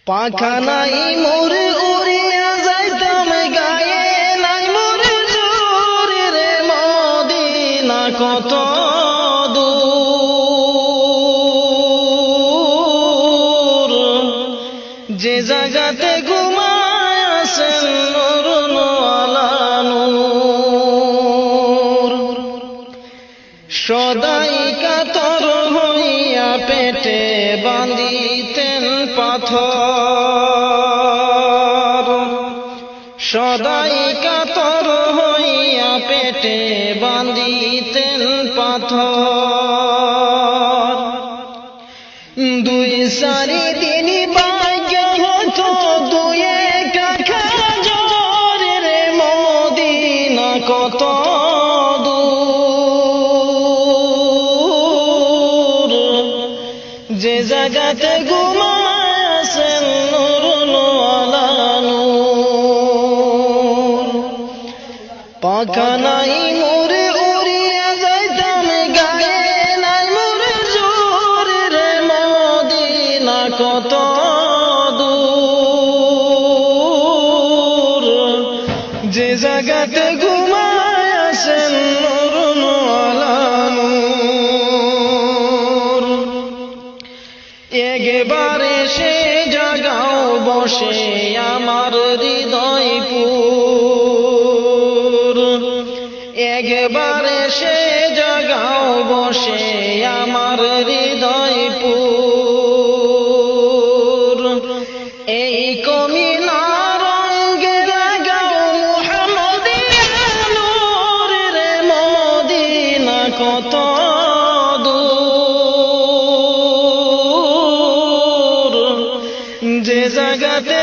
পাখা নাই মোর উড়িয়া যাইতাম গায়ে, নাই মোর জোর রে মদিনা কত দূর, যে জায়গাতে ঘুমায় আছেন নূর আলা নূর। সদাই কাতর হইয়া পেটে বাঁধিতেন পাথর, সদাই কাতর হইয়া পেটে বাঁধিতেন পাথর। দুই সারি দিন ভাগ্য হতো দুয়ে কাখা জোর রে মদিনা কত দূর, যে জায়গাতে ঘুমায় আছেন নূর আলা নূর। পাখা নাই মোরে উড়িয়া যাইতাম গায়ে, নাই মোরে জোর রে মদিনা কত দূর, যে জায়গাতে ঘুমায় আছেন নূর আলা নূর। একবারে সে জাগাও বসে আমার হৃদয়পুর, একবারে সে জাগাও বসে আমার হৃদয়পুর। এই কমিনার রঙে লাগাও মুহাম্মদিয়া নূর রে মদিনা কত দূর, যে জায়গাতে